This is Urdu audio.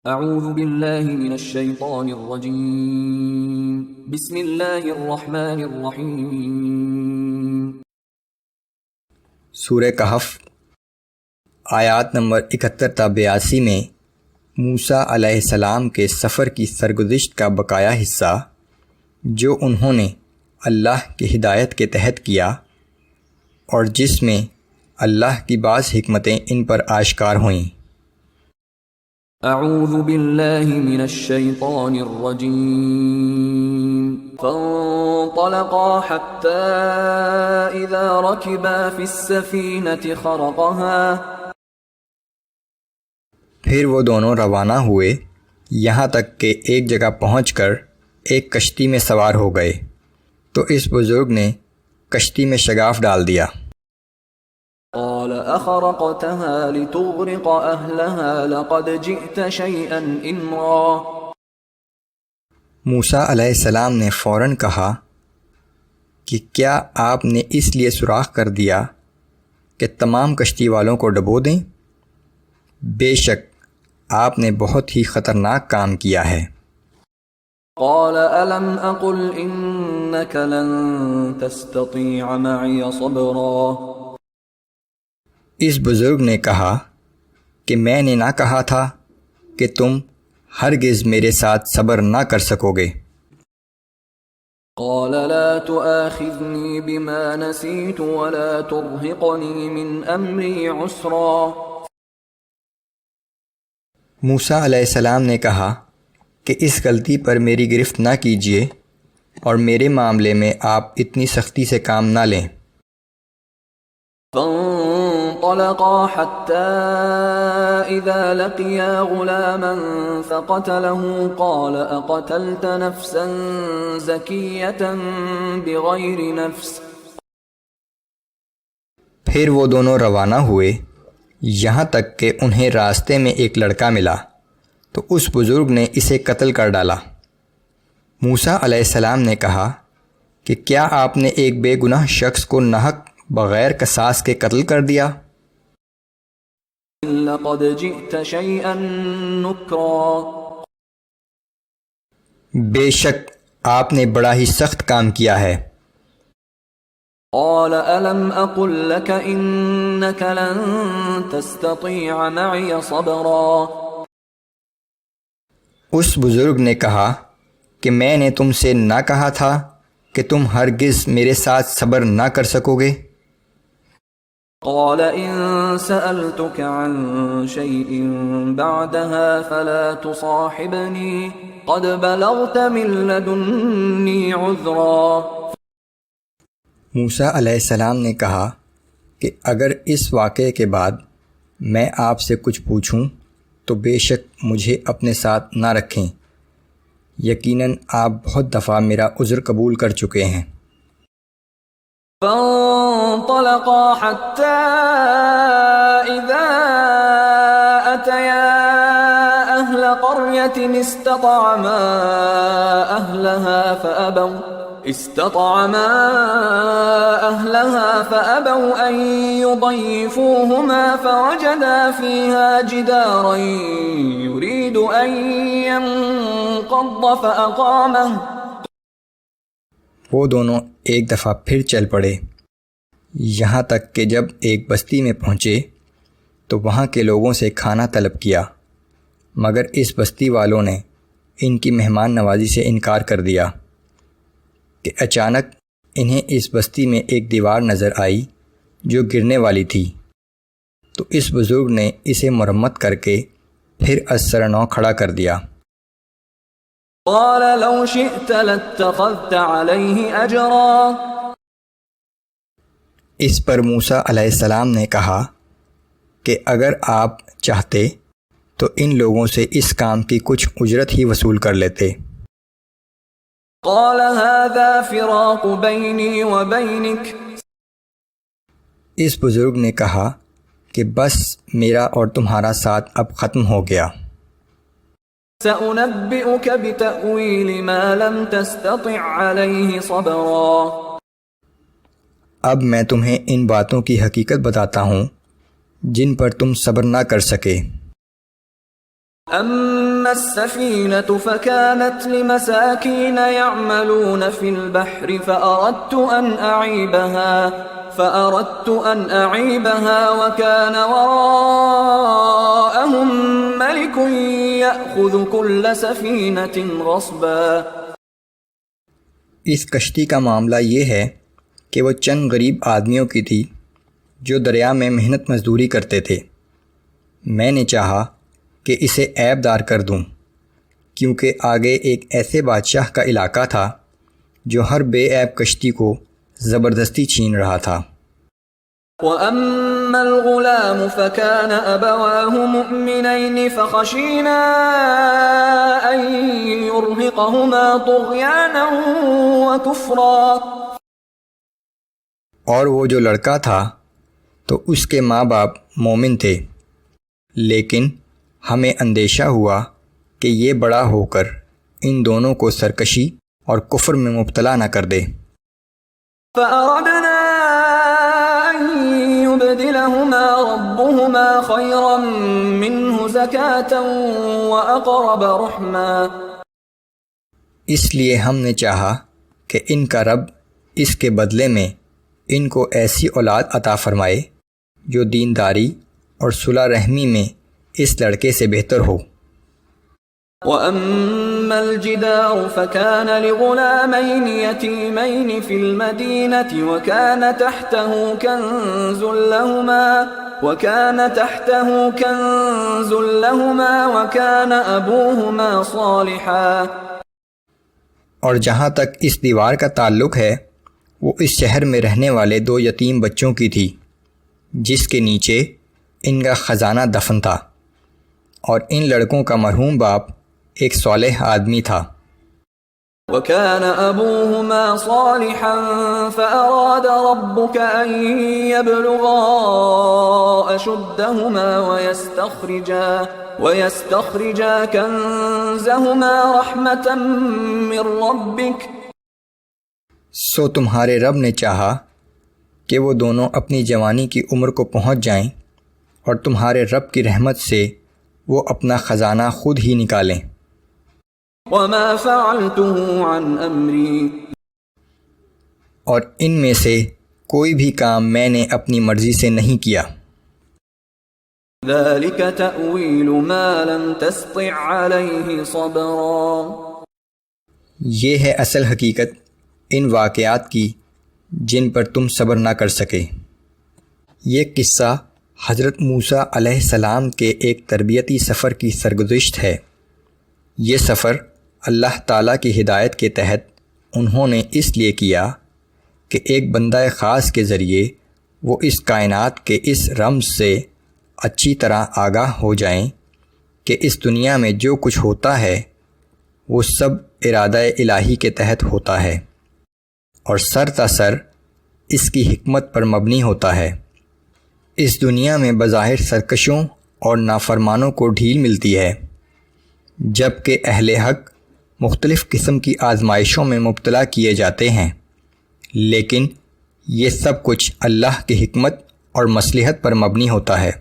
اعوذ باللہ من الشیطان الرجیم بسم اللہ الرحمن الرحیم۔ سورہ کہف آیات نمبر 71 تا 82 میں موسیٰ علیہ السلام کے سفر کی سرگزشت کا بقایا حصہ جو انہوں نے اللہ کی ہدایت کے تحت کیا اور جس میں اللہ کی بعض حکمتیں ان پر آشکار ہوئیں۔ اعوذ باللہ من الشیطان الرجیم فانطلقا حتی اذا رکبا فی السفینة خرقها۔ پھر وہ دونوں روانہ ہوئے یہاں تک کہ ایک جگہ پہنچ کر ایک کشتی میں سوار ہو گئے تو اس بزرگ نے کشتی میں شگاف ڈال دیا۔ قال اخرقتها لتغرق اہلها لقد جئت شیئا امرا۔ موسیٰ علیہ السلام نے فوراً کہا کہ کیا آپ نے اس لیے سوراخ کر دیا کہ تمام کشتی والوں کو ڈبو دیں؟ بے شک آپ نے بہت ہی خطرناک کام کیا ہے۔ قال الم اقل انك لن تستطيع معي صبرا۔ اس بزرگ نے کہا کہ میں نے نہ کہا تھا کہ تم ہرگز میرے ساتھ صبر نہ کر سکو گے۔ قال لا تؤاخذني بما نسيت ولا ترهقني من امري عسرا۔ موسیٰ علیہ السلام نے کہا کہ اس غلطی پر میری گرفت نہ کیجیے اور میرے معاملے میں آپ اتنی سختی سے کام نہ لیں۔ فانطلقا حتى اذا لقيا غلاما فقتله قال اقتلت نفسا زكية بغير نفس۔ پھر وہ دونوں روانہ ہوئے یہاں تک کہ انہیں راستے میں ایک لڑکا ملا تو اس بزرگ نے اسے قتل کر ڈالا۔ موسیٰ علیہ السلام نے کہا کہ کیا آپ نے ایک بے گناہ شخص کو ناحق بغیر قصاص کے قتل کر دیا؟ لقد جئت شيئا نكرا۔ بے شک آپ نے بڑا ہی سخت کام کیا ہے۔ قال الم اقل لك انك لن تستطيع معي صبرا۔ اس بزرگ نے کہا کہ میں نے تم سے نہ کہا تھا کہ تم ہرگز میرے ساتھ صبر نہ کر سکو گے؟ قال ان سألتك عن شيء بعدها فلا تصاحبني قد بلغت من لدني عذرا۔ موسیٰ علیہ السلام نے کہا کہ اگر اس واقعے کے بعد میں آپ سے کچھ پوچھوں تو بے شک مجھے اپنے ساتھ نہ رکھیں، یقیناً آپ بہت دفعہ میرا عذر قبول کر چکے ہیں۔ فانطلقا حتى إذا أتيا أهل قرية استطعما أهلها فأبوا أن يضيفوهما فوجدا فيها جدارا يريد أن ينقض فأقامه۔ وہ دونوں ایک دفعہ پھر چل پڑے یہاں تک کہ جب ایک بستی میں پہنچے تو وہاں کے لوگوں سے کھانا طلب کیا مگر اس بستی والوں نے ان کی مہمان نوازی سے انکار کر دیا کہ اچانک انہیں اس بستی میں ایک دیوار نظر آئی جو گرنے والی تھی تو اس بزرگ نے اسے مرمت کر کے پھر از سر نو کھڑا کر دیا۔ قال لو شئت لاتخذت عليه اجرا۔ اس پر موسیٰ علیہ السلام نے کہا کہ اگر آپ چاہتے تو ان لوگوں سے اس کام کی کچھ اجرت ہی وصول کر لیتے۔ قال هذا فراق بيني وبينك۔ اس بزرگ نے کہا کہ بس میرا اور تمہارا ساتھ اب ختم ہو گیا۔ سأنبئك بتأويل ما لم تستطع عليه صبرا۔ اب میں تمہیں ان باتوں کی حقیقت بتاتا ہوں جن پر تم صبر نہ کر سکے۔ أما السفينة فكانت لمساكين يعملون في البحر فأردت أن أعيبها وكان وراءهم ملك يأخذ كل سفينة غصبا۔ اس کشتی کا معاملہ یہ ہے کہ وہ چند غریب آدمیوں کی تھی جو دریا میں محنت مزدوری کرتے تھے۔ میں نے چاہا کہ اسے عیب دار کر دوں، کیونکہ آگے ایک ایسے بادشاہ کا علاقہ تھا جو ہر بے عیب کشتی کو زبردستی چھین رہا تھا۔ وَأَمَّا الْغُلَامُ فَكَانَ أَبَوَاهُ مُؤْمِنَيْنِ فَخَشِينَا أَن يُرْهِقَهُمَا طُغْيَانًا وَكُفْرًا۔ اور وہ جو لڑکا تھا تو اس کے ماں باپ مومن تھے، لیکن ہمیں اندیشہ ہوا کہ یہ بڑا ہو کر ان دونوں کو سرکشی اور کفر میں مبتلا نہ کر دے۔ فَأَرَدْنَا أَن يُبْدِلَهُمَا رَبُّهُمَا خَيْرًا مِّنْهُ زَكَاةً وَأَقْرَبَ رُحْمًا۔ اس لیے ہم نے چاہا کہ ان کا رب اس کے بدلے میں ان کو ایسی اولاد عطا فرمائے جو دینداری اور صلح رحمی میں اس لڑکے سے بہتر ہو۔ وَأَمَّا الْجِدَارُ فَكَانَ لِغُلَامَيْنِ يَتِيمَيْنِ فِي الْمَدِينَةِ وَكَانَ تَحْتَهُ كَنْزٌ لَهُمَا وَكَانَ أَبُوهُمَا صَالِحًا۔ اور جہاں تک اس دیوار کا تعلق ہے، وہ اس شہر میں رہنے والے 2 یتیم بچوں کی تھی جس کے نیچے ان کا خزانہ دفن تھا، اور ان لڑکوں کا مرحوم باپ ایک صالح آدمی تھا۔ وَكَانَ أَبُوهُمَا صَالِحًا فَأَرَادَ رَبُّكَ أَن يَبْلُغَا أَشُدَّهُمَا وَيَسْتَخْرِجَا كَنزَهُمَا رَحْمَةً مِّن رَّبِّكَ۔ سو تمہارے رب نے چاہا کہ وہ دونوں اپنی جوانی کی عمر کو پہنچ جائیں اور تمہارے رب کی رحمت سے وہ اپنا خزانہ خود ہی نکالیں۔ وَمَا فَعَلْتُهُ عَنْ أَمْرِي۔ اور ان میں سے کوئی بھی کام میں نے اپنی مرضی سے نہیں کیا۔ ذَلِكَ تَأْوِيلُ مَا لَمْ تَسْطِعْ عَلَيْهِ صَبْرًا۔ یہ ہے اصل حقیقت ان واقعات کی جن پر تم صبر نہ کر سکے۔ یہ قصہ حضرت موسیٰ علیہ السلام کے ایک تربیتی سفر کی سرگزشت ہے۔ یہ سفر اللہ تعالیٰ کی ہدایت کے تحت انہوں نے اس لیے کیا کہ ایک بندہ خاص کے ذریعے وہ اس کائنات کے اس رمز سے اچھی طرح آگاہ ہو جائیں کہ اس دنیا میں جو کچھ ہوتا ہے وہ سب ارادہ الہی کے تحت ہوتا ہے اور سر تسر اس کی حکمت پر مبنی ہوتا ہے۔ اس دنیا میں بظاہر سرکشوں اور نافرمانوں کو ڈھیل ملتی ہے، جبکہ اہل حق مختلف قسم کی آزمائشوں میں مبتلا کیے جاتے ہیں، لیکن یہ سب کچھ اللہ کی حکمت اور مصلحت پر مبنی ہوتا ہے۔